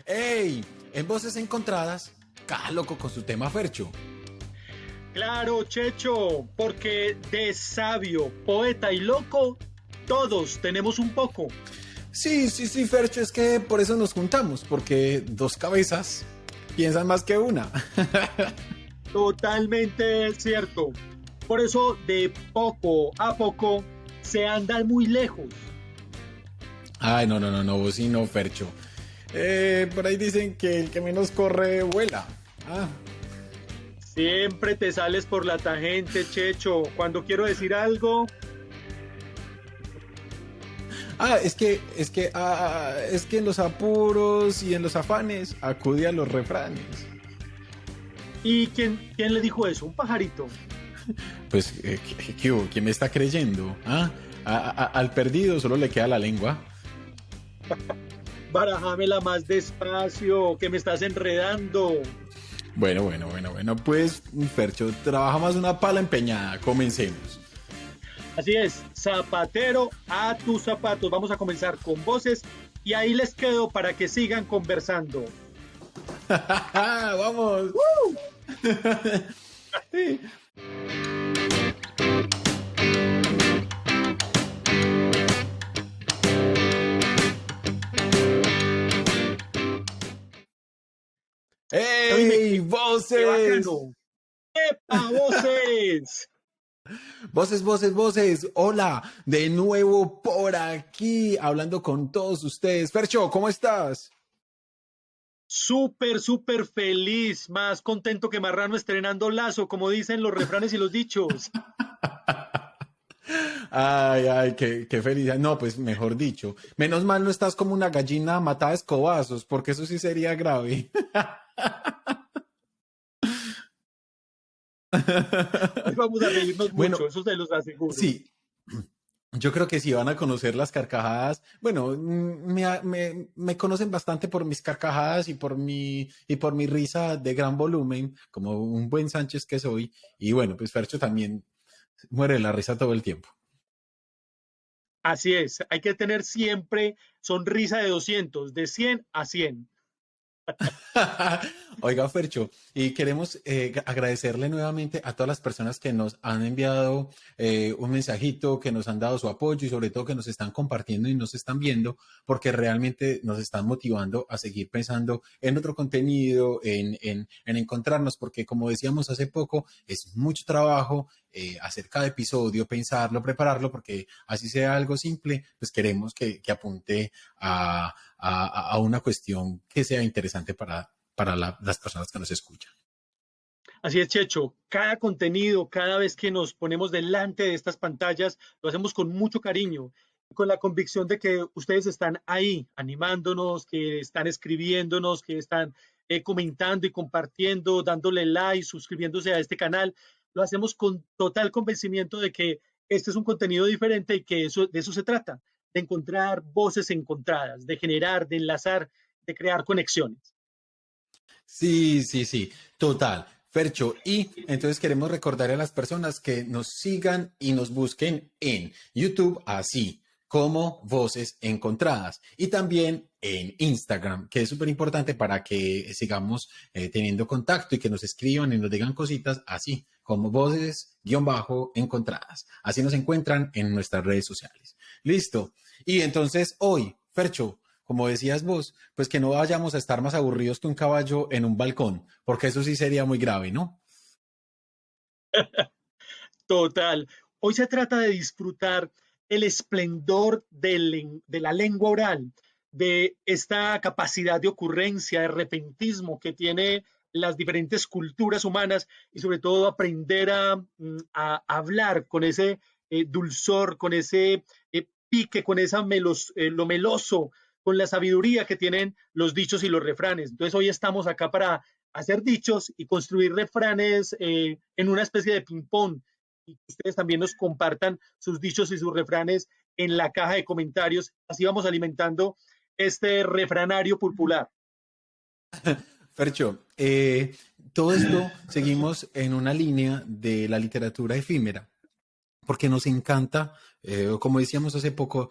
¡Ey! En Voces Encontradas, cada loco con su tema Fercho. Claro, Checho, porque de sabio, poeta y loco, todos tenemos un poco. Sí, Fercho, es que por eso nos juntamos, porque dos cabezas piensan más que una. Totalmente cierto. Por eso, de poco a poco, se anda muy lejos. Ay, no, vos sí no, Fercho. Por ahí dicen que el que menos corre vuela. Ah, Siempre te sales por la tangente, Checho. Cuando quiero decir algo, es que en los apuros y en los afanes acude a los refranes. ¿y quién le dijo eso? Un pajarito. Pues, ¿qué hubo? ¿Quién me está creyendo? ¿Ah? Al perdido solo le queda la lengua. Barajámela más despacio, que me estás enredando. Bueno. Pues, Fercho, trabaja más una pala empeñada. Comencemos. Así es, zapatero a tus zapatos. Vamos a comenzar con voces y ahí les quedo para que sigan conversando. ¡Vamos! Oíme, ¡Ey! qué ¡Voces! bacano. ¡Epa, voces! Voces. Hola, de nuevo por aquí, hablando con todos ustedes. Fercho, ¿cómo estás? Súper feliz, más contento que Marrano estrenando lazo, como dicen los refranes y los dichos. Ay, qué felicidad. No, pues mejor dicho. Menos mal no estás como una gallina matada a escobazos, porque eso sí sería grave. Hoy vamos a reírnos Bueno, mucho, eso se los aseguro. sí, yo creo que sí van a conocer las carcajadas. Bueno, me conocen bastante por mis carcajadas y por mi risa de gran volumen, como un buen Sánchez que soy. Y bueno, pues Fercho también muere de la risa todo el tiempo. Así es, hay que tener siempre sonrisa de 200, de 100 a 100. Oiga, Fercho, y queremos agradecerle nuevamente a todas las personas que nos han enviado un mensajito, que nos han dado su apoyo y sobre todo que nos están compartiendo y nos están viendo, porque realmente nos están motivando a seguir pensando en otro contenido, en encontrarnos, porque como decíamos hace poco, es mucho trabajo hacer cada episodio, pensarlo, prepararlo, porque así sea algo simple, pues queremos que apunte a una cuestión que sea interesante para las personas que nos escuchan. Así es, Checho, cada contenido, cada vez que nos ponemos delante de estas pantallas, lo hacemos con mucho cariño, con la convicción de que ustedes están ahí animándonos, que están escribiéndonos, que están comentando y compartiendo, dándole like, suscribiéndose a este canal. Lo hacemos con total convencimiento de que este es un contenido diferente y que de eso se trata, de encontrar voces encontradas, de generar, de enlazar, de crear conexiones. Sí, total. Fercho, y entonces queremos recordar a las personas que nos sigan y nos busquen en YouTube así como Voces Encontradas y también en Instagram, que es súper importante para que sigamos teniendo contacto y que nos escriban y nos digan cositas así como Voces-Encontradas. Así nos encuentran en nuestras redes sociales. Listo. Y entonces hoy, Fercho, como decías vos, pues que no vayamos a estar más aburridos que un caballo en un balcón, porque eso sí sería muy grave, ¿no? Total. Hoy se trata de disfrutar el esplendor de la lengua oral, de esta capacidad de ocurrencia, de repentismo que tiene las diferentes culturas humanas y sobre todo aprender a hablar con ese dulzor, con ese pique, con esa lo meloso, con la sabiduría que tienen los dichos y los refranes. Entonces hoy estamos acá para hacer dichos y construir refranes en una especie de ping-pong y que ustedes también nos compartan sus dichos y sus refranes en la caja de comentarios. Así vamos alimentando este refranario popular. Fercho, todo esto seguimos en una línea de la literatura efímera, porque nos encanta, como decíamos hace poco,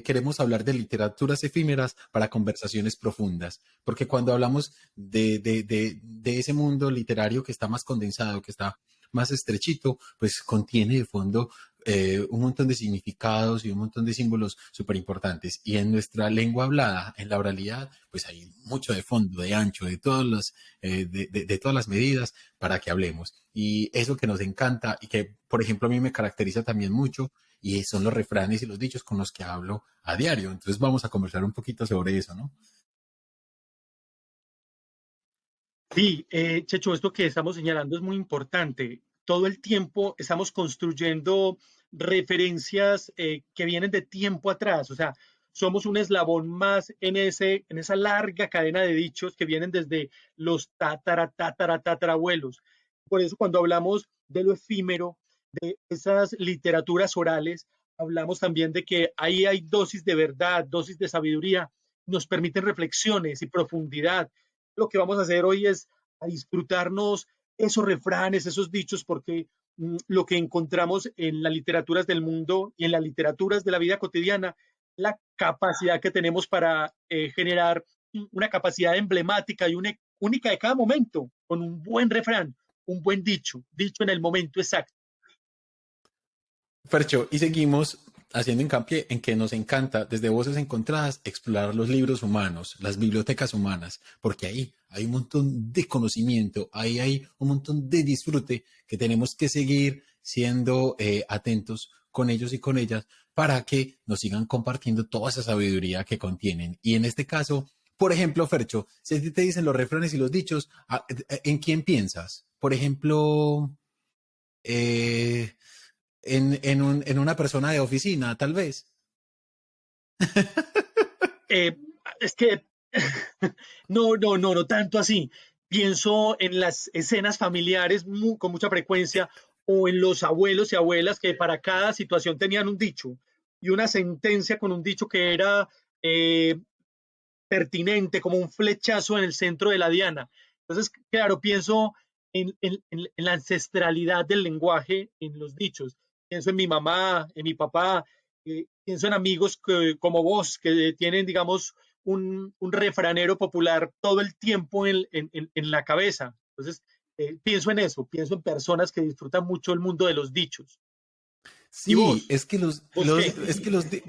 queremos hablar de literaturas efímeras para conversaciones profundas, porque cuando hablamos de ese mundo literario que está más condensado, que está más estrechito, pues contiene de fondo un montón de significados y un montón de símbolos súper importantes. Y en nuestra lengua hablada, en la oralidad, pues hay mucho de fondo, de ancho, de todas las medidas para que hablemos. Y eso que nos encanta y que, por ejemplo, a mí me caracteriza también mucho y son los refranes y los dichos con los que hablo a diario. Entonces vamos a conversar un poquito sobre eso, ¿no? Sí, Checho, esto que estamos señalando es muy importante. Todo el tiempo estamos construyendo referencias que vienen de tiempo atrás. O sea, somos un eslabón más en esa larga cadena de dichos que vienen desde los tatarabuelos. Por eso cuando hablamos de lo efímero, de esas literaturas orales, hablamos también de que ahí hay dosis de verdad, dosis de sabiduría, nos permiten reflexiones y profundidad. Lo que vamos a hacer hoy es a disfrutarnos esos refranes, esos dichos, porque lo que encontramos en las literaturas del mundo y en las literaturas de la vida cotidiana, la capacidad que tenemos para generar una capacidad emblemática y única de cada momento, con un buen refrán, un buen dicho, dicho en el momento exacto. Fercho, y seguimos haciendo hincapié en que nos encanta desde Voces Encontradas explorar los libros humanos, las bibliotecas humanas, porque ahí hay un montón de conocimiento, ahí hay un montón de disfrute que tenemos que seguir siendo atentos con ellos y con ellas para que nos sigan compartiendo toda esa sabiduría que contienen. Y en este caso, por ejemplo, Fercho, si a ti te dicen los refranes y los dichos, ¿en quién piensas? Por ejemplo, eh, en una persona de oficina, tal vez. Eh, es que no tanto así. Pienso en las escenas familiares con mucha frecuencia o en los abuelos y abuelas que para cada situación tenían un dicho y una sentencia con un dicho que era eh, pertinente, como un flechazo en el centro de la diana. Entonces, claro, pienso en la ancestralidad del lenguaje en los dichos. Pienso en mi mamá, en mi papá, pienso en amigos como vos, que tienen, digamos, un refranero popular todo el tiempo en la cabeza. Entonces, pienso en eso, pienso en personas que disfrutan mucho el mundo de los dichos. ¿Y Sí, vos? es que ¿Vos qué?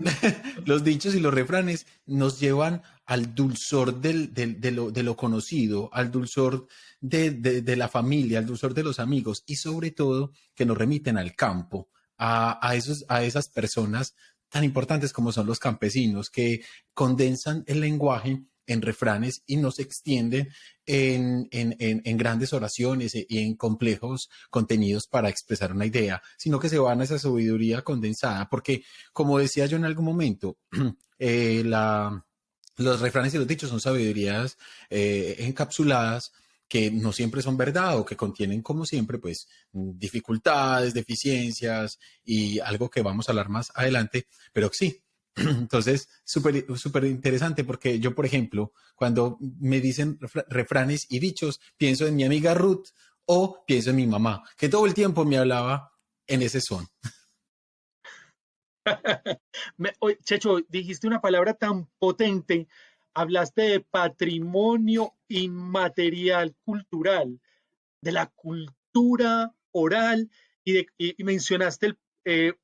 los dichos y los refranes nos llevan al dulzor de lo conocido, al dulzor de la familia, al dulzor de los amigos y sobre todo que nos remiten al campo, a esas personas tan importantes como son los campesinos que condensan el lenguaje en refranes y nos extienden en grandes oraciones y en complejos contenidos para expresar una idea, sino que se van a esa sabiduría condensada, porque como decía yo en algún momento, los refranes y los dichos son sabidurías encapsuladas que no siempre son verdad o que contienen, como siempre, pues dificultades, deficiencias y algo que vamos a hablar más adelante, pero sí. Entonces, súper interesante porque yo, por ejemplo, cuando me dicen refranes y dichos, pienso en mi amiga Ruth o pienso en mi mamá, que todo el tiempo me hablaba en ese son. Oye, Checho, dijiste una palabra tan potente, hablaste de patrimonio inmaterial cultural, de la cultura oral y mencionaste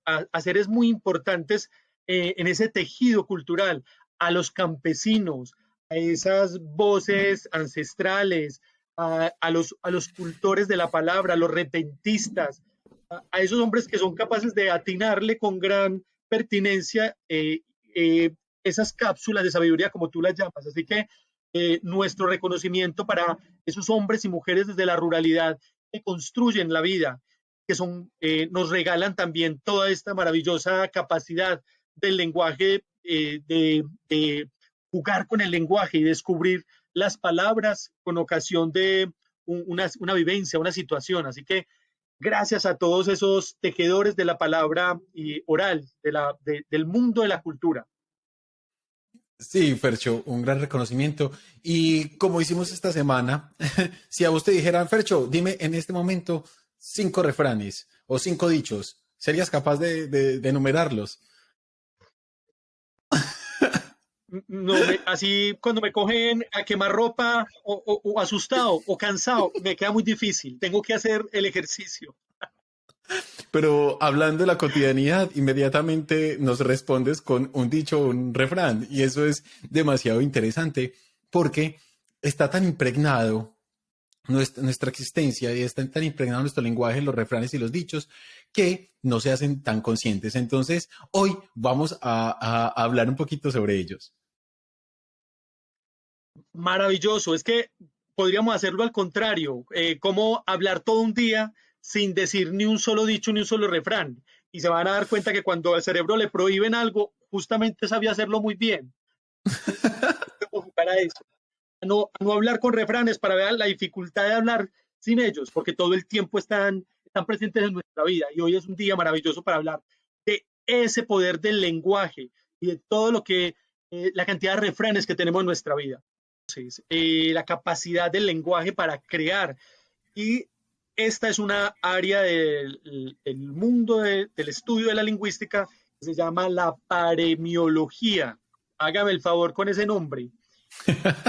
a seres muy importantes en ese tejido cultural, a los campesinos, a esas voces ancestrales, a los cultores de la palabra, a los repentistas, a esos hombres que son capaces de atinarle con gran pertinencia esas cápsulas de sabiduría, como tú las llamas. Así que nuestro reconocimiento para esos hombres y mujeres desde la ruralidad que construyen la vida, que son, nos regalan también toda esta maravillosa capacidad del lenguaje, de jugar con el lenguaje y descubrir las palabras con ocasión de una vivencia, una situación. Así que gracias a todos esos tejedores de la palabra oral, del mundo de la cultura. Sí, Fercho, un gran reconocimiento. Y como hicimos esta semana, si a usted dijeran, Fercho, dime en este momento 5 refranes o 5 dichos, ¿Serías capaz de enumerarlos? No me, así cuando me cogen a quemar ropa o asustado o cansado, me queda muy difícil. Tengo que hacer el ejercicio. Pero hablando de la cotidianidad, inmediatamente nos respondes con un dicho o un refrán. Y eso es demasiado interesante porque está tan impregnado nuestra existencia y está tan impregnado nuestro lenguaje, los refranes y los dichos, que no se hacen tan conscientes. Entonces, hoy vamos a hablar un poquito sobre ellos. Maravilloso. Es que podríamos hacerlo al contrario, cómo hablar todo un día sin decir ni un solo dicho ni un solo refrán. Y se van a dar cuenta que cuando al cerebro le prohíben algo, justamente sabía hacerlo muy bien. Para eso. A no hablar con refranes para ver la dificultad de hablar sin ellos, porque todo el tiempo están presentes en nuestra vida. Y hoy es un día maravilloso para hablar de ese poder del lenguaje y de todo lo que, la cantidad de refranes que tenemos en nuestra vida. Entonces, la capacidad del lenguaje para crear. Y esta es una área del mundo del estudio de la lingüística que se llama la paremiología. Hágame el favor con ese nombre.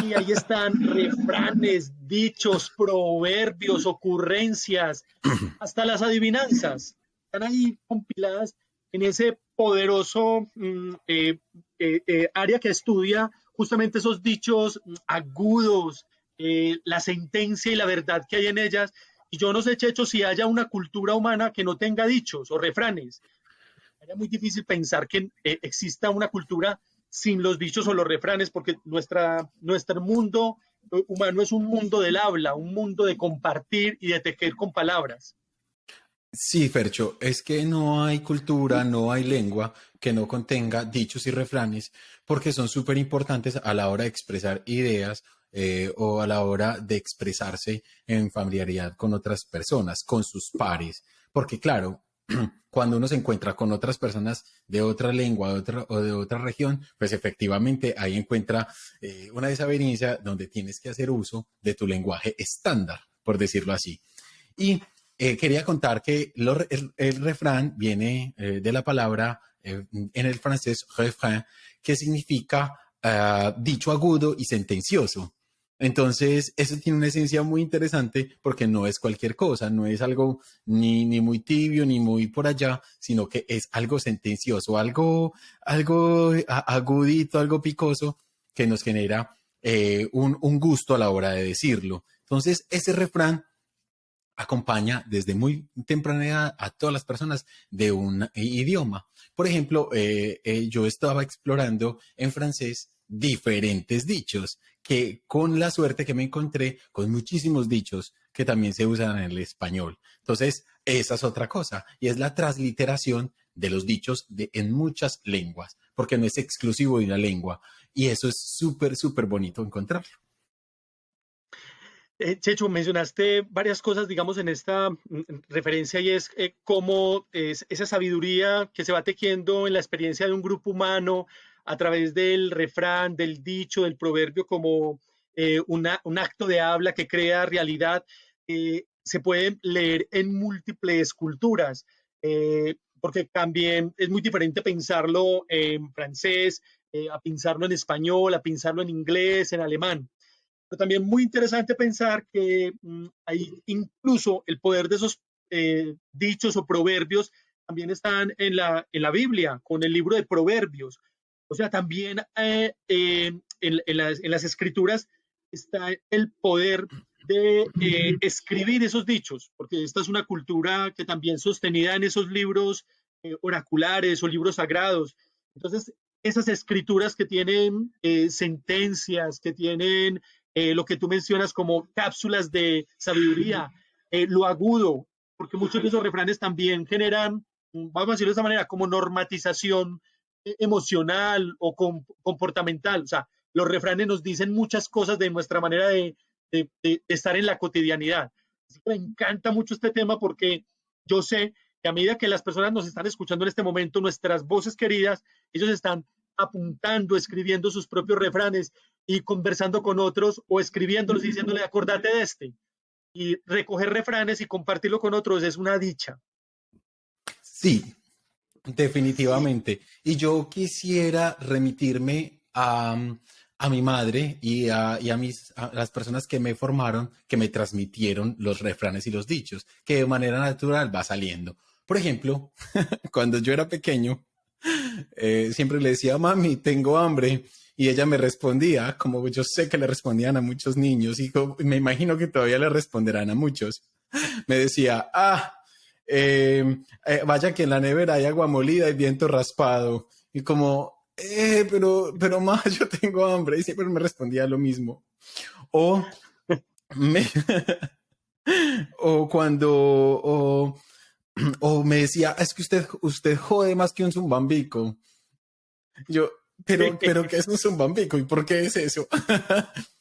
Y ahí están refranes, dichos, proverbios, ocurrencias, hasta las adivinanzas. Están ahí compiladas en ese poderoso área que estudia justamente esos dichos agudos, la sentencia y la verdad que hay en ellas. Y yo no sé, Checho, si haya una cultura humana que no tenga dichos o refranes. Era muy difícil pensar que exista una cultura sin los dichos o los refranes, porque nuestro mundo humano es un mundo del habla, un mundo de compartir y de tejer con palabras. Sí, Fercho, es que no hay cultura, no hay lengua que no contenga dichos y refranes, porque son súper importantes a la hora de expresar ideas o a la hora de expresarse en familiaridad con otras personas, con sus pares. Porque claro, cuando uno se encuentra con otras personas de otra lengua o de otra región, pues efectivamente ahí encuentra una desavenencia donde tienes que hacer uso de tu lenguaje estándar, por decirlo así. Y quería contar que el refrán viene de la palabra en el francés refrain, que significa dicho agudo y sentencioso. Entonces, eso tiene una esencia muy interesante porque no es cualquier cosa, no es algo ni muy tibio ni muy por allá, sino que es algo sentencioso, algo agudito, algo picoso que nos genera un gusto a la hora de decirlo. Entonces, ese refrán acompaña desde muy temprana edad a todas las personas de un idioma. Por ejemplo, yo estaba explorando en francés diferentes dichos que con la suerte que me encontré con muchísimos dichos que también se usan en el español. Entonces, esa es otra cosa y es la transliteración de los dichos en muchas lenguas, porque no es exclusivo de una lengua y eso es súper, súper bonito encontrarlo. Checho, mencionaste varias cosas, digamos, en esta referencia y es cómo es esa sabiduría que se va tejiendo en la experiencia de un grupo humano a través del refrán, del dicho, del proverbio, como un acto de habla que crea realidad, se puede leer en múltiples culturas, porque también es muy diferente pensarlo en francés, a pensarlo en español, a pensarlo en inglés, en alemán. Pero también muy interesante pensar que hay incluso el poder de esos dichos o proverbios también están en la Biblia, con el libro de Proverbios. O sea, también en las escrituras está el poder de escribir esos dichos, porque esta es una cultura que también sostenida en esos libros oraculares o libros sagrados. Entonces, esas escrituras que tienen sentencias, que tienen lo que tú mencionas como cápsulas de sabiduría, lo agudo, porque muchos de esos refranes también generan, vamos a decirlo de esta manera, como normatización emocional o comportamental. O sea, los refranes nos dicen muchas cosas de nuestra manera de estar en la cotidianidad. Así que me encanta mucho este tema porque yo sé que a medida que las personas nos están escuchando en este momento, nuestras voces queridas, ellos están apuntando, escribiendo sus propios refranes y conversando con otros o escribiéndolos y diciéndole, acordate de este. Y recoger refranes y compartirlo con otros es una dicha. Sí, definitivamente. Y yo quisiera remitirme a mi madre y a las personas que me formaron, que me transmitieron los refranes y los dichos, que de manera natural va saliendo. Por ejemplo, cuando yo era pequeño, siempre le decía, mami, tengo hambre. Y ella me respondía, como yo sé que le respondían a muchos niños, y me imagino que todavía le responderán a muchos. Me decía, vaya que en la nevera hay agua molida y viento raspado. Y como, pero más, yo tengo hambre. Y siempre me respondía lo mismo. O, me, o cuando, o me decía, es que usted jode más que un zumbambico. Yo, pero ¿qué es un zumbambico? ¿Y por qué es eso?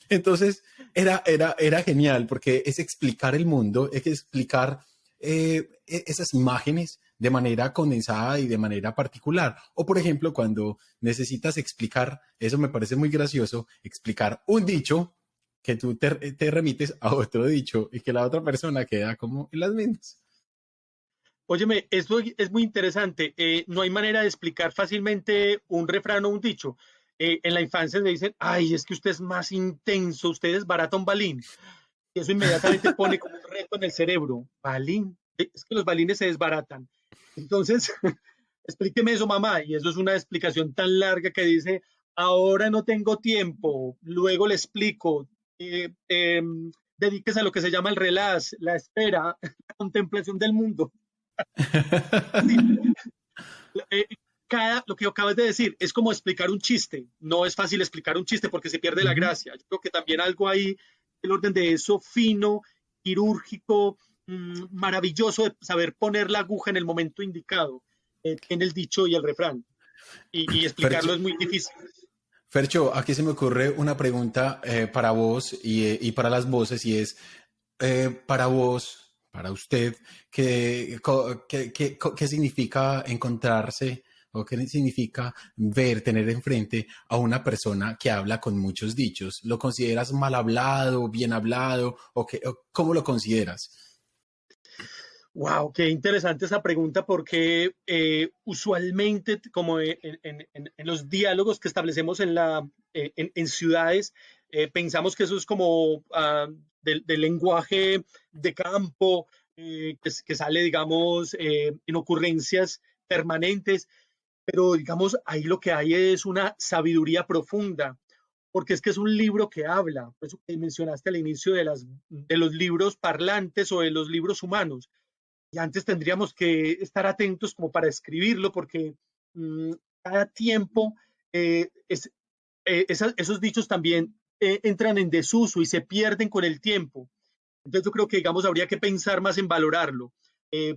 Entonces, era genial porque es explicar el mundo, es explicar esas imágenes de manera condensada y de manera particular. O, por ejemplo, cuando necesitas explicar, eso me parece muy gracioso, explicar un dicho que tú te remites a otro dicho y que la otra persona queda como en las mismas. Óyeme, esto es muy interesante. No hay manera de explicar fácilmente un refrán o un dicho. En la infancia me dicen, ay, es que usted es más intenso, usted es barata un balín. Y eso inmediatamente pone como un reto en el cerebro. Balín, es que los balines se desbaratan. Entonces, explíqueme eso, mamá. Y eso es una explicación tan larga que dice, ahora no tengo tiempo, luego le explico. Dedíquese a lo que se llama el relax, la espera, la contemplación del mundo. Sí, eh, lo que acabas de decir es como explicar un chiste. No es fácil explicar un chiste porque se pierde la Ujú. gracia. Yo creo que también algo ahí, el orden de eso fino, quirúrgico, maravilloso de saber poner la aguja en el momento indicado, en el dicho y el refrán. Y Fercho, explicarlo es muy difícil. Fercho, aquí se me ocurre una pregunta para vos y para las voces y es, para vos, para usted, ¿qué significa encontrarse o qué significa ver, tener enfrente a una persona que habla con muchos dichos? ¿Lo consideras mal hablado, bien hablado o cómo lo consideras? Wow, qué interesante esa pregunta porque usualmente, como en los diálogos que establecemos en ciudades, pensamos que eso es como del lenguaje de campo, que sale, digamos, en ocurrencias permanentes, pero digamos, ahí lo que hay es una sabiduría profunda, porque es que es un libro que habla, por eso que mencionaste al inicio de los libros parlantes o de los libros humanos y antes tendríamos que estar atentos como para escribirlo, porque mmm, cada tiempo esos dichos también entran en desuso y se pierden con el tiempo. Entonces yo creo que, digamos, habría que pensar más en valorarlo.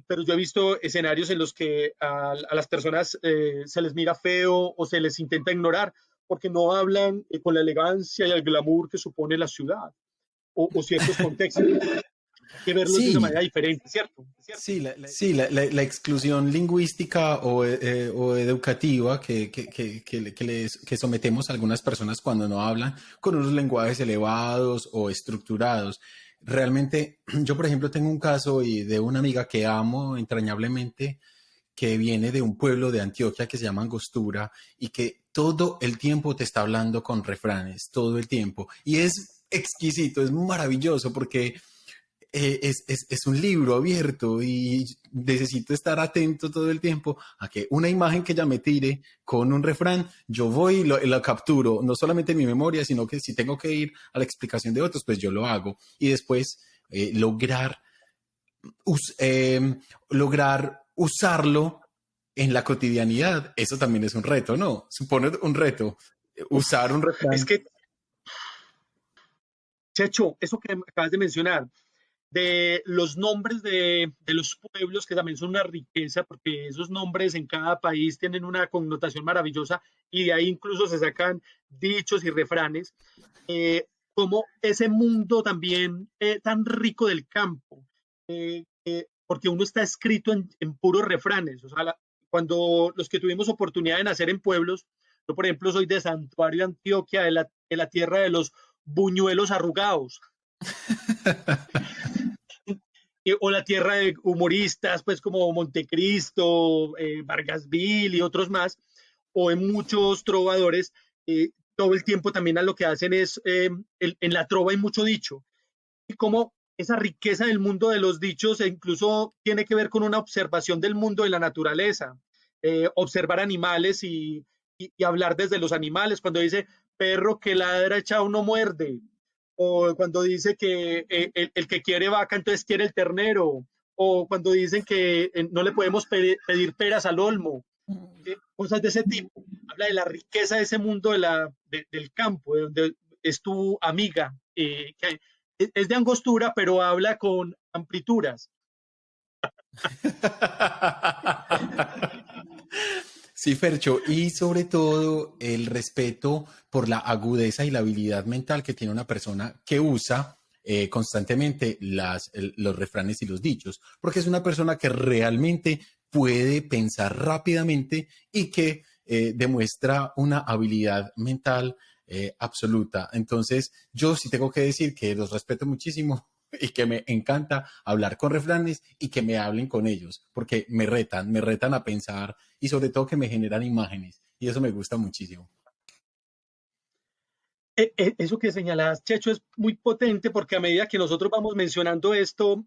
Pero yo he visto escenarios en los que a las personas se les mira feo o se les intenta ignorar porque no hablan con la elegancia y el glamour que supone la ciudad o ciertos contextos. Hay que verlos de una Sí, manera diferente, ¿cierto? sí, la exclusión lingüística o educativa que sometemos a algunas personas cuando no hablan con unos lenguajes elevados o estructurados. Realmente, yo por ejemplo tengo un caso de una amiga que amo entrañablemente, que viene de un pueblo de Antioquia que se llama Angostura y que todo el tiempo te está hablando con refranes, todo el tiempo. Y es exquisito, es maravilloso porque es un libro abierto y necesito estar atento todo el tiempo a que una imagen que ella me tire con un refrán, yo voy y lo capturo, no solamente en mi memoria, sino que si tengo que ir a la explicación de otros, pues yo lo hago. Y después us- eh, lograr usarlo en la cotidianidad, eso también es un reto, ¿no? Supone un reto, Uf, usar un es refrán. que, Checho, eso que acabas de mencionar, de los nombres de los pueblos, que también son una riqueza, porque esos nombres en cada país tienen una connotación maravillosa y de ahí incluso se sacan dichos y refranes, como ese mundo también tan rico del campo, porque uno está escrito en puros refranes, o sea, cuando los que tuvimos oportunidad de nacer en pueblos, yo por ejemplo soy de Santuario, Antioquia, de la tierra de los buñuelos arrugados. o la tierra de humoristas, pues como Montecristo, Vargasville y otros más, o en muchos trovadores, todo el tiempo también a lo que hacen es, en la trova hay mucho dicho, y como esa riqueza del mundo de los dichos incluso tiene que ver con una observación del mundo de la naturaleza, observar animales y hablar desde los animales, cuando dice perro que ladra echado no muerde, o cuando dice que el que quiere vaca entonces quiere el ternero, o cuando dicen que no le podemos pedir peras al olmo, cosas de ese tipo. Habla de la riqueza de ese mundo del campo, de donde es tu amiga, que es de angostura, pero habla con amplituras. Sí, Fercho, y sobre todo el respeto por la agudeza y la habilidad mental que tiene una persona que usa constantemente los refranes y los dichos, porque es una persona que realmente puede pensar rápidamente y que demuestra una habilidad mental absoluta. Entonces, yo sí tengo que decir que los respeto muchísimo y que me encanta hablar con refranes y que me hablen con ellos, porque me retan a pensar y sobre todo que me generan imágenes y eso me gusta muchísimo. Eso que señalas, Checho, es muy potente porque a medida que nosotros vamos mencionando esto,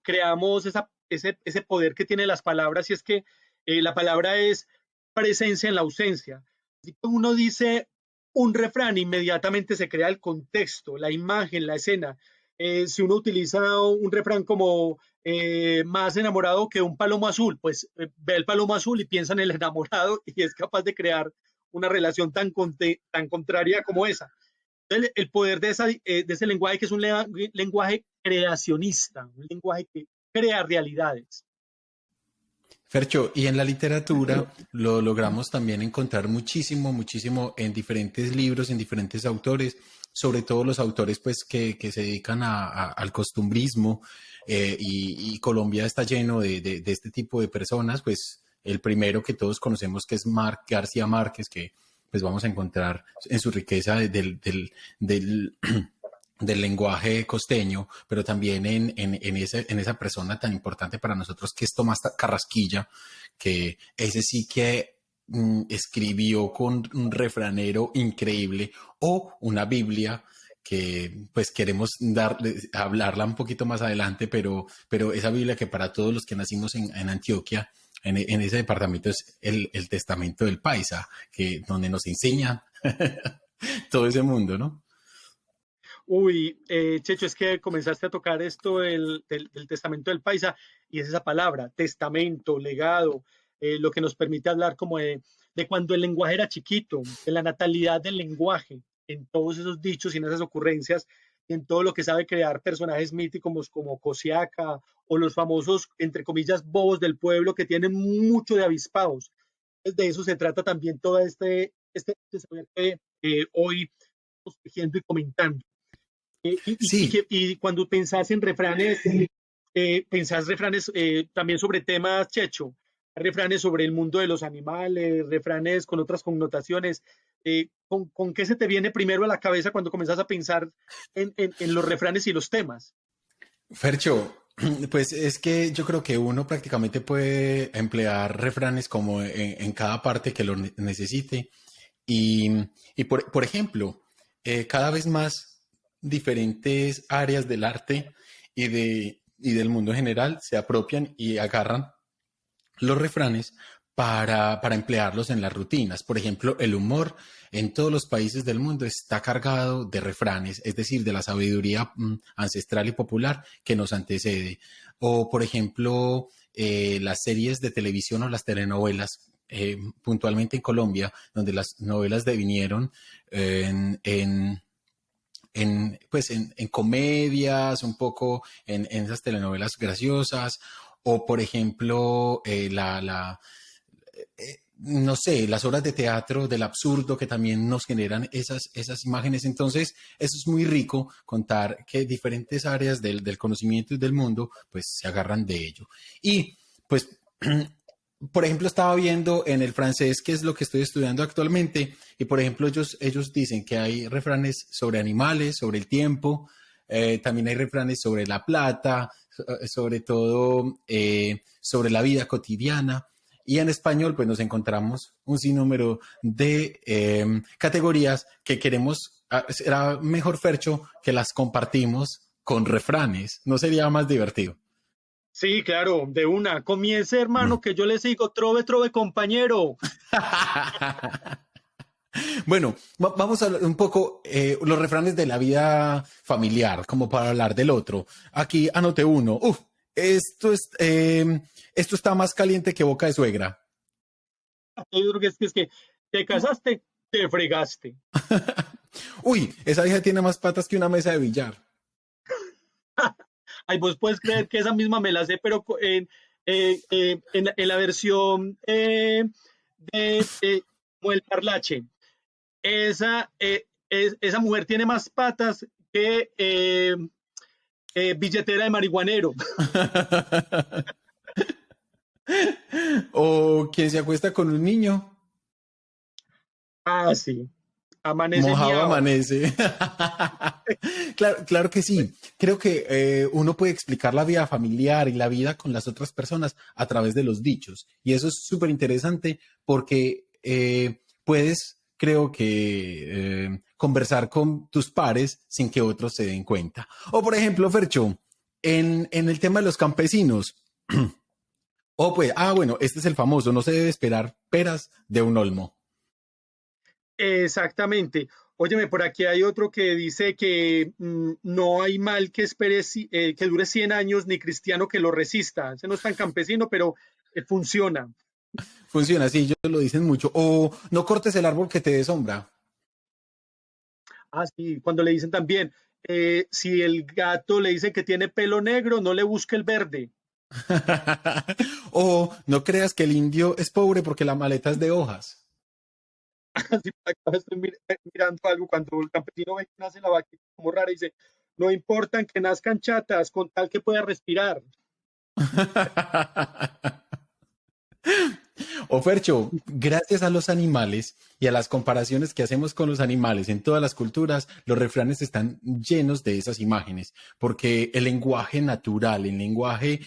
creamos ese poder que tiene las palabras y es que la palabra es presencia en la ausencia. Si uno dice un refrán, inmediatamente se crea el contexto, la imagen, la escena. Si uno utiliza un refrán como más enamorado que un palomo azul, pues ve el palomo azul y piensa en el enamorado y es capaz de crear una relación tan contraria como esa. El poder de ese lenguaje, que es un lenguaje creacionista, un lenguaje que crea realidades. Fercho, y en la literatura lo logramos también encontrar muchísimo, muchísimo en diferentes libros, en diferentes autores, sobre todo los autores pues que se dedican al costumbrismo y Colombia está lleno de este tipo de personas, pues el primero que todos conocemos que es García Márquez, que pues vamos a encontrar en su riqueza del del lenguaje costeño, pero también en esa persona tan importante para nosotros que es Tomás Carrasquilla, que ese sí que escribió con un refranero increíble o una Biblia que pues queremos hablarla un poquito más adelante, pero esa Biblia que para todos los que nacimos en Antioquia, en ese departamento es el Testamento del Paisa, que donde nos enseña todo ese mundo, ¿no? Uy, Checho, es que comenzaste a tocar esto del testamento del paisa y es esa palabra, testamento, legado, lo que nos permite hablar como de cuando el lenguaje era chiquito, de la natalidad del lenguaje, en todos esos dichos y en esas ocurrencias, y en todo lo que sabe crear personajes míticos como Cosiaca o los famosos, entre comillas, bobos del pueblo que tienen mucho de avispados. De eso se trata también todo este saber que hoy estamos tejiendo y comentando. Sí, Y cuando pensás en refranes, pensás refranes también sobre temas, Checho, refranes sobre el mundo de los animales, refranes con otras connotaciones. ¿Con qué se te viene primero a la cabeza cuando comenzás a pensar en los refranes y los temas? Fercho, pues es que yo creo que uno prácticamente puede emplear refranes como en cada parte que lo necesite. Y, y por ejemplo, cada vez más diferentes áreas del arte y del mundo en general se apropian y agarran los refranes para emplearlos en las rutinas. Por ejemplo, el humor en todos los países del mundo está cargado de refranes, es decir, de la sabiduría ancestral y popular que nos antecede. O, por ejemplo, las series de televisión o las telenovelas, puntualmente en Colombia, donde las novelas devinieron pues en comedias, un poco en esas telenovelas graciosas, o por ejemplo, no sé, las obras de teatro del absurdo que también nos generan esas imágenes. Entonces, eso es muy rico contar que diferentes áreas del conocimiento y del mundo, pues se agarran de ello. Y pues por ejemplo, estaba viendo en el francés, que es lo que estoy estudiando actualmente, y por ejemplo, ellos dicen que hay refranes sobre animales, sobre el tiempo, también hay refranes sobre la plata, sobre todo sobre la vida cotidiana. Y en español, pues nos encontramos un sinnúmero de categorías que queremos. Será mejor, Fercho, que las compartimos con refranes. ¿No sería más divertido? Sí, claro, de una. Comience, hermano, que yo le sigo. Trove, trove, compañero. Bueno, vamos a hablar un poco los refranes de la vida familiar, como para hablar del otro. Aquí anoté uno. Uf, esto está más caliente que boca de suegra. Yo creo que es que te casaste, te fregaste. Uy, esa hija tiene más patas que una mesa de billar. Ay, vos puedes creer que esa misma me la sé, pero en la versión como el parlache. Esa mujer tiene más patas que billetera de marihuanero. O quien se acuesta con un niño, Ah, sí. Amanece mojado miau. amanece. Claro, claro que sí. Creo que uno puede explicar la vida familiar y la vida con las otras personas a través de los dichos. Y eso es súper interesante porque puedes, creo que, conversar con tus pares sin que otros se den cuenta. O, por ejemplo, Fercho, en el tema de los campesinos. O pues, bueno, este es el famoso, no se debe esperar peras de un olmo. Exactamente. Óyeme, por aquí hay otro que dice que no hay mal que espere, que dure 100 años, ni cristiano que lo resista. Ese no es tan campesino, pero funciona. Funciona así, ellos lo dicen mucho. O no cortes el árbol que te dé sombra. Ah, sí, cuando le dicen también, si el gato le dicen que tiene pelo negro, no le busque el verde. O no creas que el indio es pobre porque la maleta es de hojas. Así, acá estoy mirando algo cuando el campesino ve que nace la vaquita como rara y dice, no importan que nazcan chatas con tal que pueda respirar. O Fercho, gracias a los animales y a las comparaciones que hacemos con los animales en todas las culturas, los refranes están llenos de esas imágenes, porque el lenguaje natural, el lenguaje,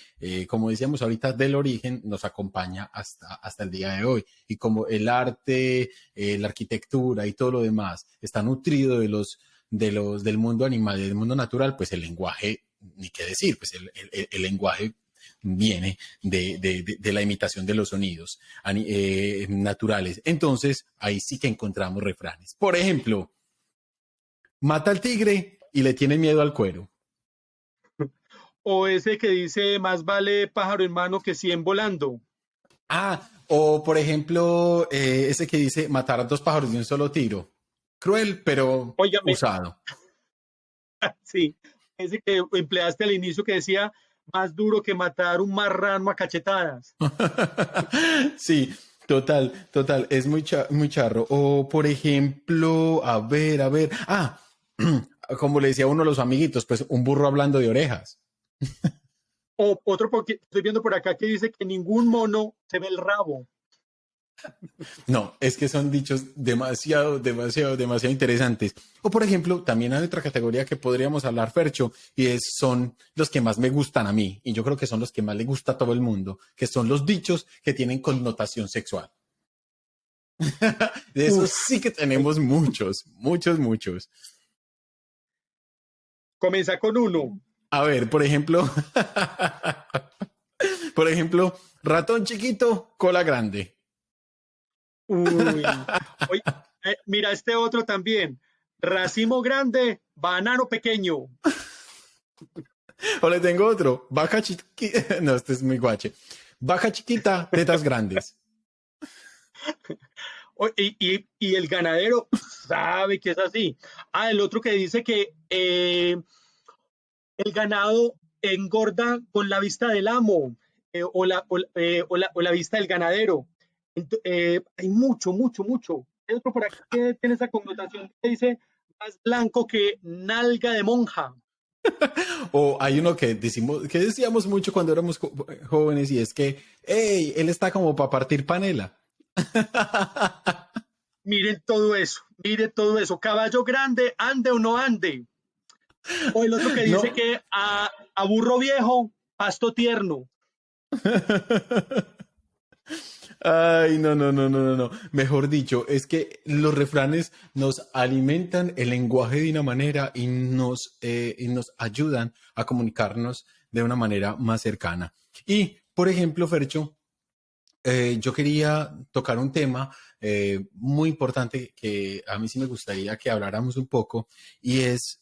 como decíamos ahorita, del origen, nos acompaña hasta el día de hoy. Y como el arte, la arquitectura y todo lo demás está nutrido del mundo animal y del mundo natural, pues el lenguaje, ni qué decir, pues el lenguaje viene de la imitación de los sonidos naturales. Entonces, ahí sí que encontramos refranes. Por ejemplo, mata al tigre y le tiene miedo al cuero. O ese que dice, más vale pájaro en mano que 100 volando. O por ejemplo, ese que dice matar a dos pájaros de un solo tiro. Cruel, pero Óigame, usado. sí, ese que empleaste al inicio que decía, más duro que matar un marrano a cachetadas. Sí, total, total, es muy charro. O por ejemplo, a ver, como le decía uno a los amiguitos, pues un burro hablando de orejas. O otro, porque estoy viendo por acá que dice que ningún mono se ve el rabo. No, es que son dichos demasiado interesantes. O por ejemplo, también hay otra categoría que podríamos hablar, Fercho, y son los que más me gustan a mí, y yo creo que son los que más le gusta a todo el mundo, que son los dichos que tienen connotación sexual. De esos Uf, sí que tenemos muchos. comienza con uno. A ver, por ejemplo, por ejemplo, ratón chiquito, cola grande. Uy, oye, mira este otro también. Racimo grande, banano pequeño. O le tengo otro, vaca chiquita, no, este es muy guache. Vaca chiquita, tetas grandes. Y el ganadero sabe que es así. Ah, el otro que dice que el ganado engorda con la vista del amo o la vista del ganadero. Hay mucho. Hay otro por aquí que tiene esa connotación que dice más blanco que nalga de monja. O hay uno que decíamos mucho cuando éramos jóvenes y es que, hey, él está como para partir panela. Miren todo eso. Caballo grande, ande o no ande. O el otro que dice No. que a burro viejo, pasto tierno. Ay, no, no, no, no, no, no. Mejor dicho, es que los refranes nos alimentan el lenguaje de una manera y nos ayudan a comunicarnos de una manera más cercana. Y, por ejemplo, Fercho, yo quería tocar un tema muy importante que a mí sí me gustaría que habláramos un poco y es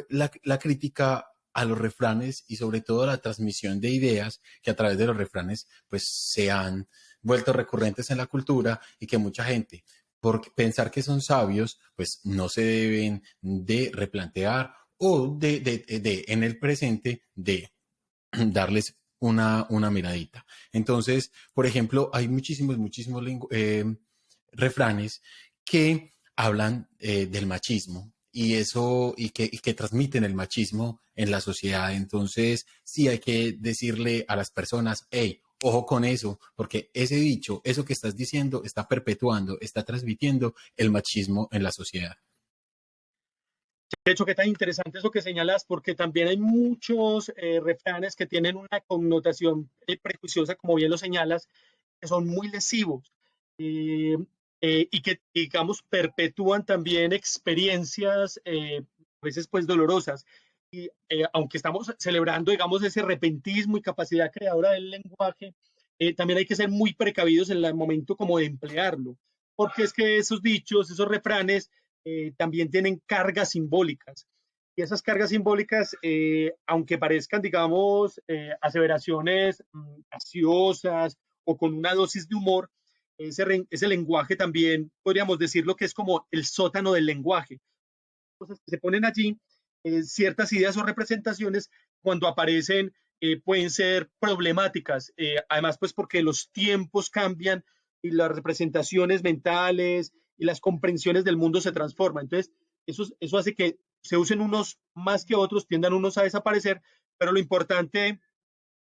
la crítica a los refranes y sobre todo la transmisión de ideas que a través de los refranes pues se han vuelto recurrentes en la cultura y que mucha gente por pensar que son sabios pues no se deben de replantear o en el presente de darles una miradita. Entonces, por ejemplo, hay muchísimos refranes que hablan del machismo y eso, y que transmiten el machismo en la sociedad. Entonces, sí hay que decirle a las personas, hey, ojo con eso, porque ese dicho, eso que estás diciendo, está perpetuando, está transmitiendo el machismo en la sociedad. De hecho, qué tan interesante eso que señalas, porque también hay muchos refranes que tienen una connotación prejuiciosa, como bien lo señalas, que son muy lesivos eh, y que, digamos, perpetúan también experiencias a veces pues dolorosas. Y aunque estamos celebrando, digamos, ese repentismo y capacidad creadora del lenguaje, también hay que ser muy precavidos en el momento como de emplearlo, porque es que esos dichos, esos refranes, también tienen cargas simbólicas. Y esas cargas simbólicas, aunque parezcan, digamos, aseveraciones graciosas o con una dosis de humor, ese lenguaje también podríamos decirlo que es como el sótano del lenguaje. Cosas que se ponen allí, ciertas ideas o representaciones, cuando aparecen, pueden ser problemáticas. Además, pues porque los tiempos cambian y las representaciones mentales y las comprensiones del mundo se transforman. Entonces, eso hace que se usen unos más que otros, tiendan unos a desaparecer, pero lo importante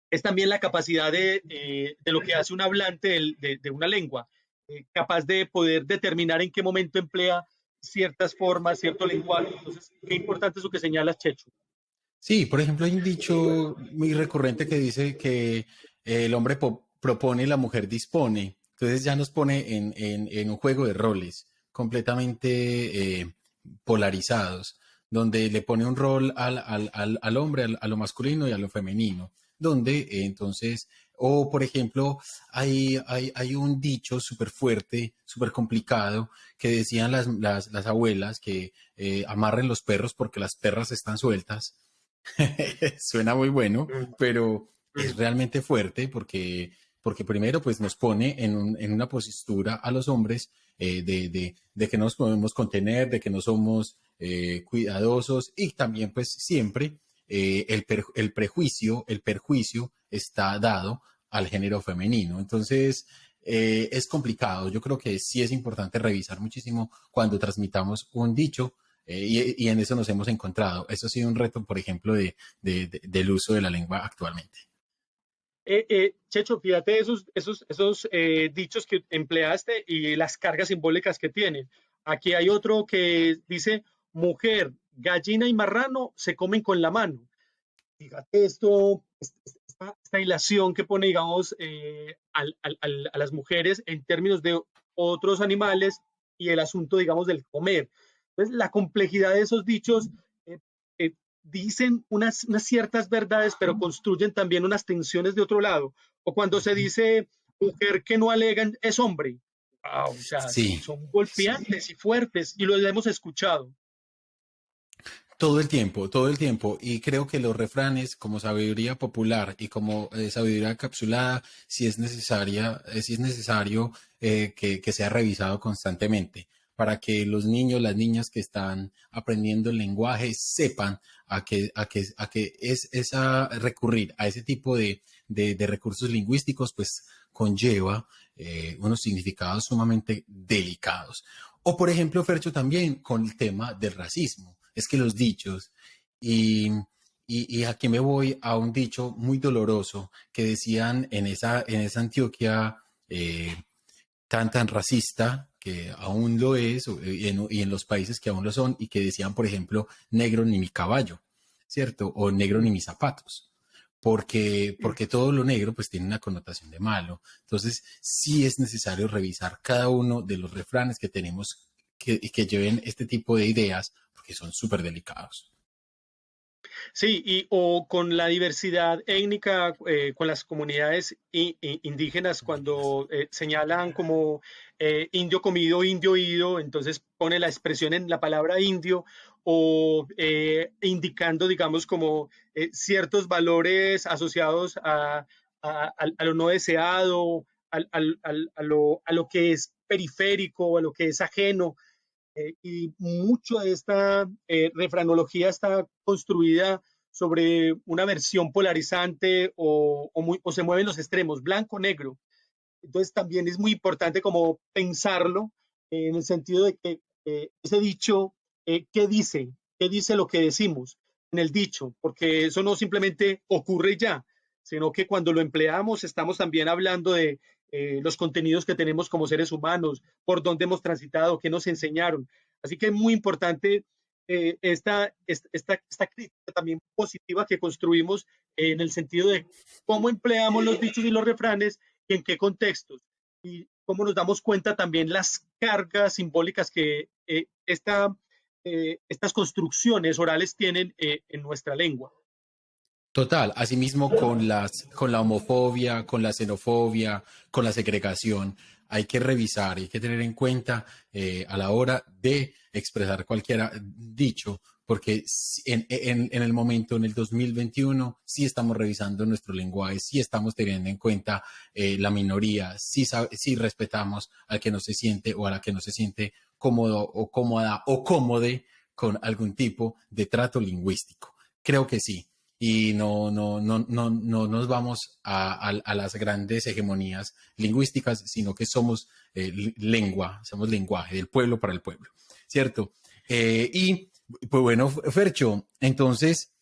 es también la capacidad de lo que hace un hablante de una lengua, capaz de poder determinar en qué momento emplea ciertas formas, cierto lenguaje. Entonces, qué importante es lo que señalas, Checho. Sí, por ejemplo, hay un dicho muy recurrente que dice que el hombre propone y la mujer dispone. Entonces ya nos pone en un juego de roles completamente polarizados, donde le pone un rol al hombre, a lo masculino y a lo femenino, donde entonces, o por ejemplo, hay un dicho súper fuerte, súper complicado, que decían las abuelas que amarren los perros porque las perras están sueltas. Suena muy bueno, Mm, pero es mm. realmente fuerte porque primero pues nos pone en una postura a los hombres de que no nos podemos contener, de que no somos cuidadosos y también pues siempre el perjuicio está dado al género femenino. Entonces es complicado. Yo creo que sí es importante revisar muchísimo cuando transmitamos un dicho y en eso nos hemos encontrado. Eso ha sido un reto, por ejemplo, del uso de la lengua actualmente. Checho, fíjate esos dichos que empleaste y las cargas simbólicas que tienen. Aquí hay otro que dice, mujer, gallina y marrano se comen con la mano. Fíjate esta hilación que pone, digamos, a las mujeres en términos de otros animales y el asunto, digamos, del comer. Entonces, la complejidad de esos dichos eh, dicen unas ciertas verdades, pero construyen también unas tensiones de otro lado. O cuando se dice mujer que no alegan es hombre. Wow, o sea, Sí, son sí. golpeantes y fuertes y lo hemos escuchado. Todo el tiempo. Y creo que los refranes, como sabiduría popular y como sabiduría capsulada, sí es necesario que sea revisado constantemente para que los niños, las niñas que están aprendiendo el lenguaje sepan a que es esa recurrir a ese tipo de recursos lingüísticos, pues conlleva unos significados sumamente delicados. O por ejemplo, Fercho, también con el tema del racismo. Es que los dichos, y, y aquí me voy a un dicho muy doloroso que decían en esa Antioquia tan racista, que aún lo es, y en los países que aún lo son, y que decían, por ejemplo, negro ni mi caballo. ¿cierto? O negro ni mis zapatos. Porque todo lo negro pues tiene una connotación de malo. Entonces sí es necesario revisar cada uno de los refranes que tenemos que lleven este tipo de ideas porque son súper delicados. Sí, y o con la diversidad étnica, con las comunidades indígenas, cuando señalan como indio comido, indio oído, entonces pone la expresión en la palabra indio o indicando, digamos, como ciertos valores asociados a lo no deseado, a lo que es periférico, a lo que es ajeno. Y mucho de esta refranología está construida sobre una versión polarizante o se mueven los extremos, blanco-negro. Entonces también es muy importante como pensarlo en el sentido de que ese dicho, ¿qué dice? ¿Qué dice lo que decimos en el dicho? Porque eso no simplemente ocurre ya, sino que cuando lo empleamos estamos también hablando de los contenidos que tenemos como seres humanos, por dónde hemos transitado, qué nos enseñaron. Así que es muy importante esta crítica también positiva que construimos en el sentido de cómo empleamos los dichos y los refranes y en qué contextos. Y cómo nos damos cuenta también las cargas simbólicas que estas construcciones orales tienen en nuestra lengua. Total, asimismo con la homofobia, con la xenofobia, con la segregación, hay que revisar, hay que tener en cuenta a la hora de expresar cualquier dicho, porque en el momento, en el 2021, sí estamos revisando nuestro lenguaje, sí estamos teniendo en cuenta la minoría, sí respetamos al que no se siente o a la que no se siente cómodo o cómoda o cómode con algún tipo de trato lingüístico. Creo que sí y no nos vamos a las grandes hegemonías lingüísticas, sino que somos lengua, somos lenguaje del pueblo para el pueblo, ¿cierto? Y pues bueno, Fercho, entonces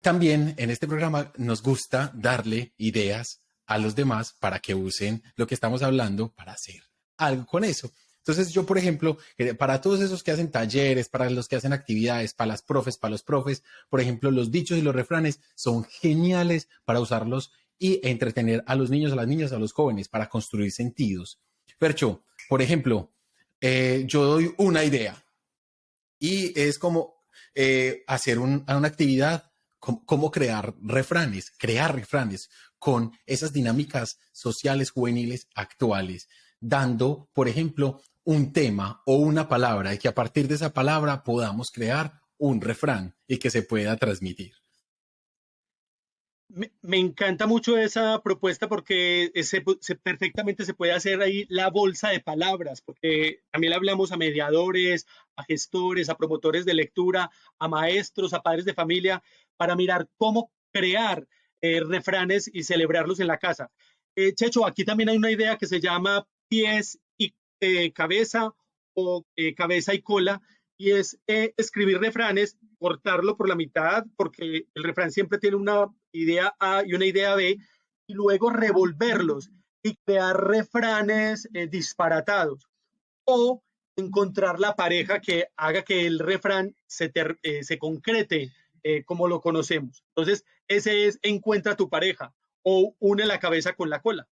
también en este programa nos gusta darle ideas a los demás para que usen lo que estamos hablando para hacer algo con eso. Entonces yo, por ejemplo, para todos esos que hacen talleres, para los que hacen actividades, para las profes, para los profes, por ejemplo, los dichos y los refranes son geniales para usarlos y entretener a los niños, a las niñas, a los jóvenes, para construir sentidos. Percho, por ejemplo, yo doy una idea y es como hacer una actividad, cómo crear refranes con esas dinámicas sociales juveniles actuales, dando, por ejemplo, un tema o una palabra y que a partir de esa palabra podamos crear un refrán y que se pueda transmitir. Me encanta mucho esa propuesta porque perfectamente se puede hacer ahí la bolsa de palabras, porque también le hablamos a mediadores, a gestores, a promotores de lectura, a maestros, a padres de familia, para mirar cómo crear refranes y celebrarlos en la casa. Checho, aquí también hay una idea que se llama pies y cabeza o cabeza y cola, y es escribir refranes, cortarlo por la mitad, porque el refrán siempre tiene una idea A y una idea B, y luego revolverlos y crear refranes disparatados. O encontrar la pareja que haga que el refrán se concrete como lo conocemos. Entonces, ese es encuentra tu pareja o une la cabeza con la cola.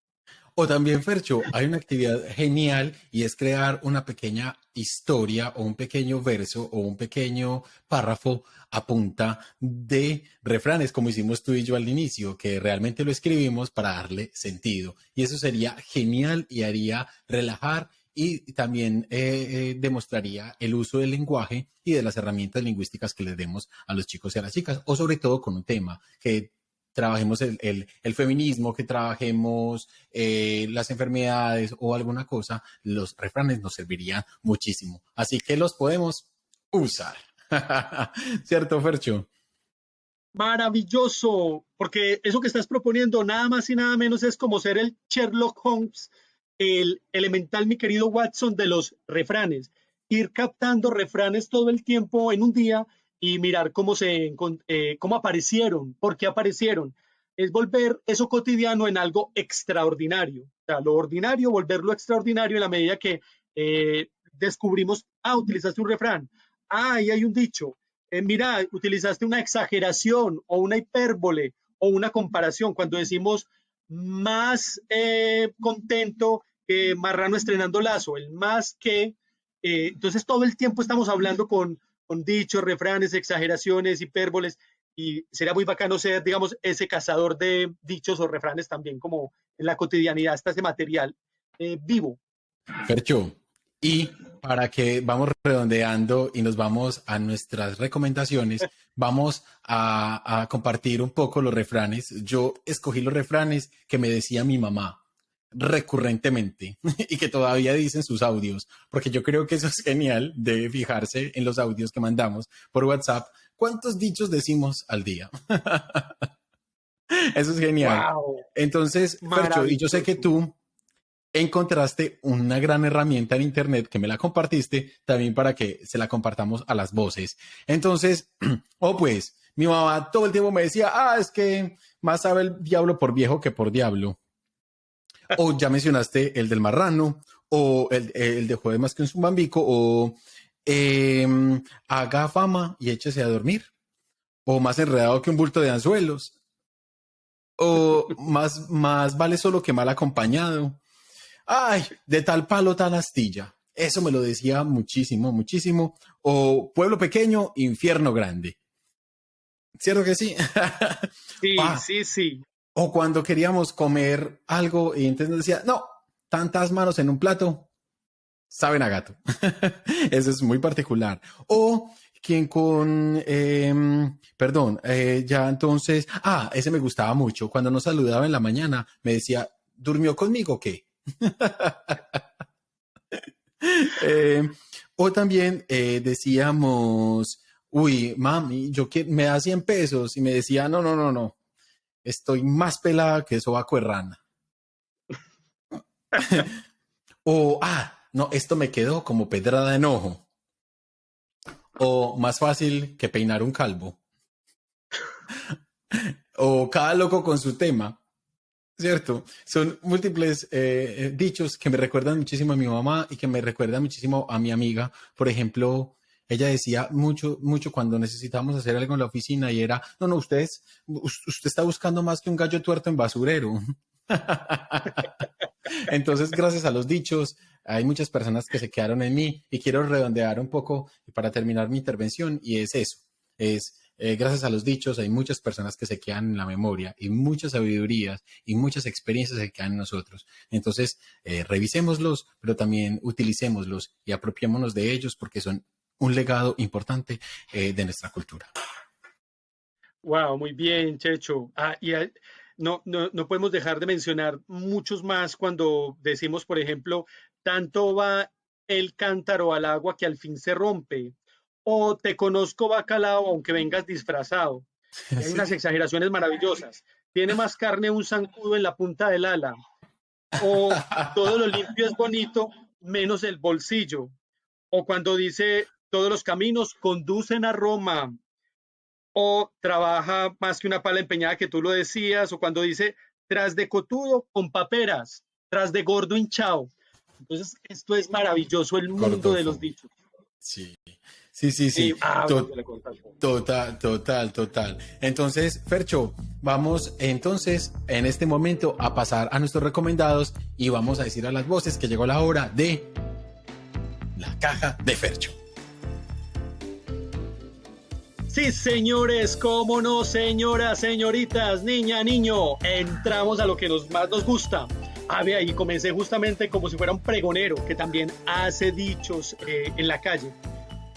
O también, Fercho, hay una actividad genial y es crear una pequeña historia o un pequeño verso o un pequeño párrafo a punta de refranes, como hicimos tú y yo al inicio, que realmente lo escribimos para darle sentido. Y eso sería genial y haría relajar y también demostraría el uso del lenguaje y de las herramientas lingüísticas que les demos a los chicos y a las chicas, o sobre todo con un tema que trabajemos el feminismo, que trabajemos las enfermedades o alguna cosa, los refranes nos servirían muchísimo. Así que los podemos usar. ¿Cierto, Fercho? Maravilloso, porque eso que estás proponiendo nada más y nada menos es como ser el Sherlock Holmes, el elemental, mi querido Watson, de los refranes. Ir captando refranes todo el tiempo en un día y mirar cómo aparecieron, por qué aparecieron. Es volver eso cotidiano en algo extraordinario. O sea, lo ordinario, volverlo extraordinario en la medida que descubrimos, utilizaste un refrán, ahí hay un dicho, mira, utilizaste una exageración o una hipérbole o una comparación cuando decimos más contento que marrano estrenando lazo, el más que, entonces todo el tiempo estamos hablando con dichos, refranes, exageraciones, hipérboles, y sería muy bacano ser, digamos, ese cazador de dichos o refranes también, como en la cotidianidad está ese material vivo. Fercho, y para que vamos redondeando y nos vamos a nuestras recomendaciones, vamos a compartir un poco los refranes. Yo escogí los refranes que me decía mi mamá recurrentemente y que todavía dicen sus audios, porque yo creo que eso es genial de fijarse en los audios que mandamos por WhatsApp. ¿Cuántos dichos decimos al día? Eso es genial. ¡Wow! Entonces, Fercho, y yo sé que Maravilloso. tú encontraste una gran herramienta en Internet que me la compartiste también para que se la compartamos a las voces. Entonces, pues, mi mamá todo el tiempo me decía, es que más sabe el diablo por viejo que por diablo. O ya mencionaste el del marrano, o el de jueves más que un zumbambico, o haga fama y échese a dormir, o más enredado que un bulto de anzuelos, o más vale solo que mal acompañado. Ay, de tal palo, tal astilla. Eso me lo decía muchísimo, muchísimo. O pueblo pequeño, infierno grande. ¿Cierto que sí? Sí, sí, sí. O cuando queríamos comer algo y entonces nos decía, no, tantas manos en un plato, saben a gato. Eso es muy particular. O quien con, perdón, ya entonces, ese me gustaba mucho. Cuando nos saludaba en la mañana, me decía, ¿durmió conmigo o qué? Eh, o también decíamos, uy, mami, me da 100 pesos y me decía, no, no, no, no, estoy más pelada que sobaco de rana. O, no, esto me quedó como pedrada en ojo. O más fácil que peinar un calvo. O cada loco con su tema. ¿Cierto? Son múltiples dichos que me recuerdan muchísimo a mi mamá y que me recuerdan muchísimo a mi amiga. Por ejemplo, ella decía mucho, mucho cuando necesitábamos hacer algo en la oficina y era, no, no, usted está buscando más que un gallo tuerto en basurero. Entonces, gracias a los dichos, hay muchas personas que se quedaron en mí y quiero redondear un poco para terminar mi intervención y es eso, es gracias a los dichos hay muchas personas que se quedan en la memoria y muchas sabidurías y muchas experiencias que quedan en nosotros. Entonces, revisémoslos, pero también utilicémoslos y apropiémonos de ellos porque son un legado importante de nuestra cultura. Wow, muy bien, Checho. No podemos dejar de mencionar muchos más cuando decimos, por ejemplo, tanto va el cántaro al agua que al fin se rompe, o te conozco bacalao aunque vengas disfrazado. Y hay unas Sí. exageraciones maravillosas. Tiene más carne un zancudo en la punta del ala, o todo lo limpio es bonito, menos el bolsillo, o cuando dice todos los caminos conducen a Roma, o trabaja más que una pala empeñada, que tú lo decías, o cuando dice tras de cotudo con paperas, tras de gordo hinchado. Entonces, esto es maravilloso, el mundo de los Gordofo. dichos. Sí, sí, sí, Y, sí. bueno, ya le contaste. Total, total, total. Entonces, Fercho, vamos entonces en este momento a pasar a nuestros recomendados y vamos a decir a las voces que llegó la hora de la caja de Fercho. Sí, señores, cómo no, señoras, señoritas, niña, niño, entramos a lo que más nos gusta. Y comencé justamente como si fuera un pregonero que también hace dichos en la calle.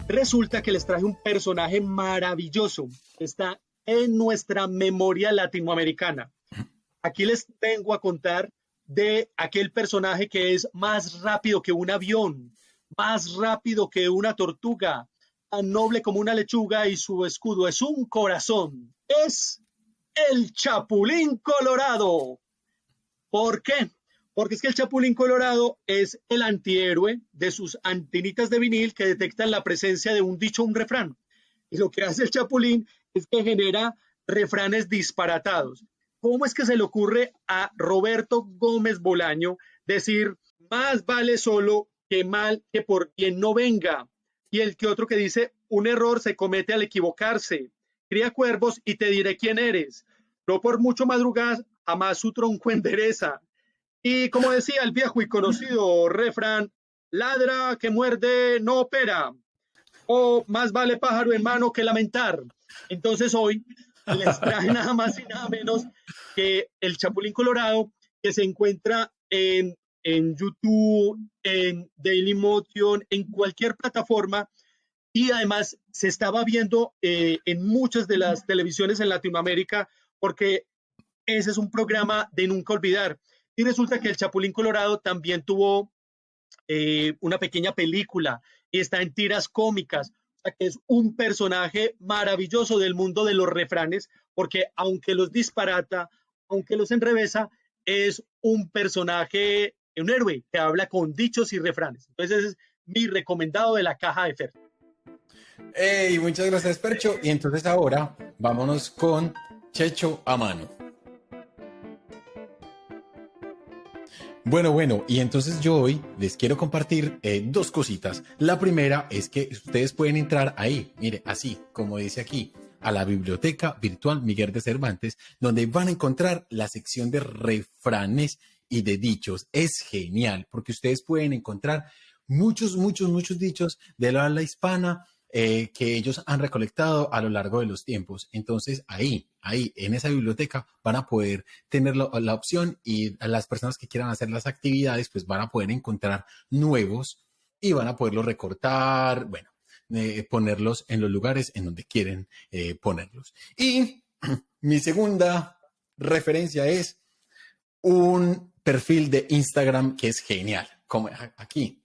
Resulta que les traje un personaje maravilloso que está en nuestra memoria latinoamericana. Aquí les vengo a contar de aquel personaje que es más rápido que un avión, más rápido que una tortuga, tan noble como una lechuga y su escudo es un corazón. Es el Chapulín Colorado. ¿Por qué? Porque es que el Chapulín Colorado es el antihéroe de sus antenitas de vinil que detectan la presencia de un dicho o un refrán. Y lo que hace el Chapulín es que genera refranes disparatados. ¿Cómo es que se le ocurre a Roberto Gómez Bolaño decir más vale solo que mal que por quien no venga? Y el que otro que dice un error se comete al equivocarse. Cría cuervos y te diré quién eres. No por mucho madrugar, jamás su tronco endereza. Y como decía el viejo y conocido refrán, ladra que muerde no opera. O más vale pájaro en mano que lamentar. Entonces hoy les traje nada más y nada menos que el Chapulín Colorado, que se encuentra en YouTube, en Dailymotion, en cualquier plataforma, y además se estaba viendo en muchas de las televisiones en Latinoamérica, porque ese es un programa de nunca olvidar. Y resulta que el Chapulín Colorado también tuvo una pequeña película y está en tiras cómicas. O sea, que es un personaje maravilloso del mundo de los refranes, porque aunque los disparata, aunque los enrevesa, es un personaje, un héroe que habla con dichos y refranes. Entonces, ese es mi recomendado de la caja de Fer. Hey, muchas gracias, Percho. Y entonces ahora vámonos con Checho a mano. Bueno, y entonces yo hoy les quiero compartir dos cositas. La primera es que ustedes pueden entrar ahí, mire, así como dice aquí, a la Biblioteca Virtual Miguel de Cervantes, donde van a encontrar la sección de refranes y de dichos. Es genial, porque ustedes pueden encontrar muchos dichos de la habla hispana que ellos han recolectado a lo largo de los tiempos. Entonces, ahí, en esa biblioteca van a poder tener la opción, y a las personas que quieran hacer las actividades, pues van a poder encontrar nuevos y van a poderlos recortar, bueno, ponerlos en los lugares en donde quieren ponerlos. Y mi segunda referencia es un perfil de Instagram que es genial, como aquí,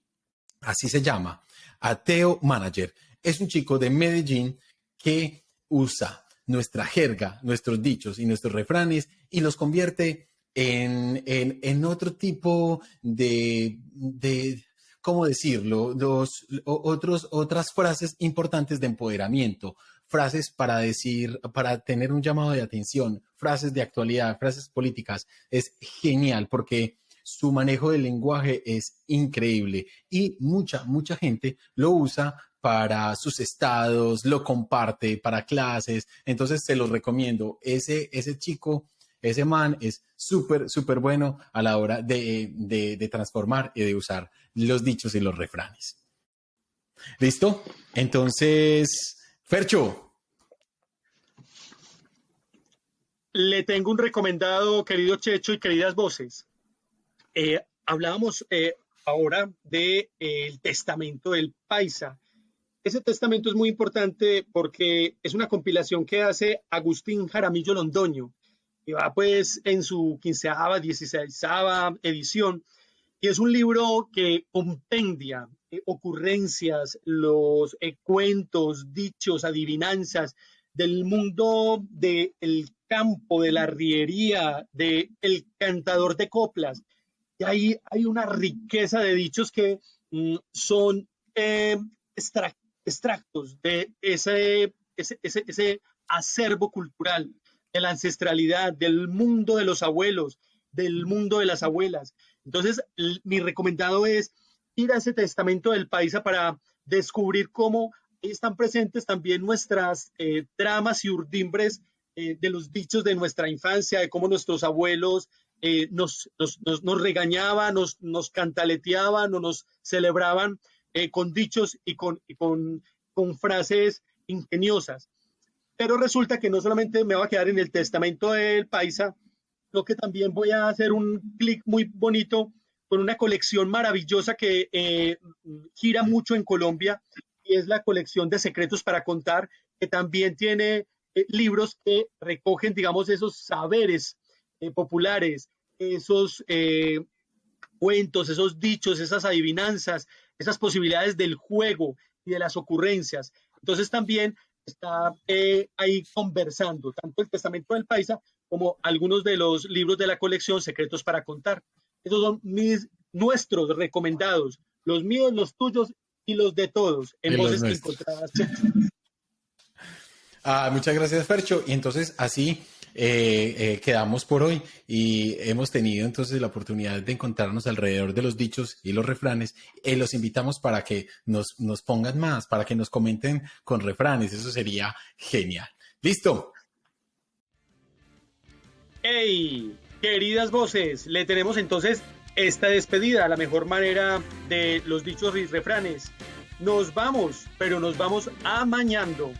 así se llama, Ateo Manager. Es un chico de Medellín que usa nuestra jerga, nuestros dichos y nuestros refranes y los convierte en otro tipo de ¿cómo decirlo? Otras frases importantes de empoderamiento, frases para decir, para tener un llamado de atención, frases de actualidad, frases políticas. Es genial porque su manejo del lenguaje es increíble y mucha gente lo usa para sus estados, lo comparte para clases, entonces se los recomiendo. Ese chico, ese man es súper bueno a la hora de transformar y de usar los dichos y los refranes. ¿Listo? Entonces, Fercho. Le tengo un recomendado, querido Checho y queridas voces. Hablábamos ahora del testamento del Paisa. Ese testamento es muy importante porque es una compilación que hace Agustín Jaramillo Londoño, que va pues en su 15ª, 16ª edición, y es un libro que compendia ocurrencias, los cuentos, dichos, adivinanzas del mundo del campo, de la arriería, del cantador de coplas. Y ahí hay una riqueza de dichos que son extractos de ese acervo cultural, de la ancestralidad, del mundo de los abuelos, del mundo de las abuelas. Entonces, mi recomendado es ir a ese testamento del Paisa para descubrir cómo están presentes también nuestras tramas y urdimbres de los dichos de nuestra infancia, de cómo nuestros abuelos nos regañaban, nos cantaleteaban o nos celebraban con dichos y con frases ingeniosas. Pero resulta que no solamente me va a quedar en el testamento del Paisa, sino que también voy a hacer un clic muy bonito con una colección maravillosa que gira mucho en Colombia, y es la colección de Secretos para Contar, que también tiene libros que recogen, digamos, esos saberes populares, esos cuentos, esos dichos, esas adivinanzas, esas posibilidades del juego y de las ocurrencias. Entonces también está ahí conversando tanto el Testamento del Paisa como algunos de los libros de la colección Secretos para Contar. Esos son nuestros recomendados, los míos, los tuyos y los de todos, en Voces Encontradas. Muchas gracias, Fercho. Y entonces así quedamos por hoy y hemos tenido entonces la oportunidad de encontrarnos alrededor de los dichos y los refranes. Los invitamos para que nos pongan más, para que nos comenten con refranes. Eso sería genial. ¡Listo! ¡Hey! Queridas voces, le tenemos entonces esta despedida, la mejor manera de los dichos y refranes. Nos vamos, pero nos vamos amañando.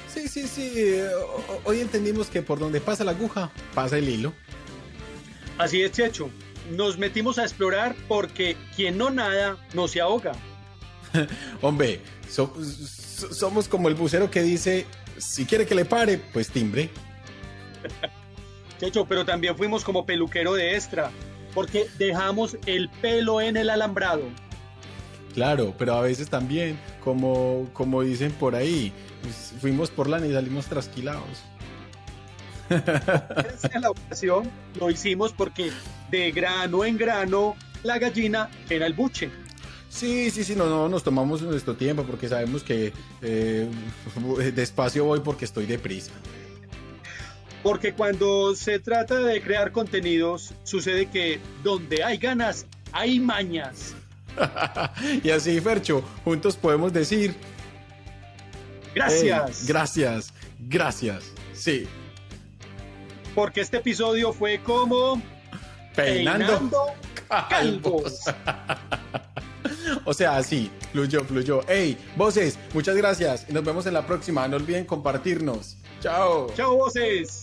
Sí. Hoy entendimos que por donde pasa la aguja, pasa el hilo. Así es, Checho. Nos metimos a explorar porque quien no nada no se ahoga. Hombre, somos como el bucero que dice, si quiere que le pare, pues timbre. Checho, pero también fuimos como peluquero de extra, porque dejamos el pelo en el alambrado. Claro, pero a veces también, como dicen por ahí, pues, fuimos por lana y salimos trasquilados. Gracias a la ocasión lo hicimos porque de grano en grano la gallina era el buche. Sí, no, nos tomamos nuestro tiempo porque sabemos que despacio voy porque estoy deprisa. Porque cuando se trata de crear contenidos, sucede que donde hay ganas, hay mañas. Y así, Fercho, juntos podemos decir... Gracias. Hey, gracias, sí. Porque este episodio fue como... Peinando calvos. O sea, así, fluyó. Hey, voces, muchas gracias y nos vemos en la próxima. No olviden compartirnos. Chao. Chao, voces.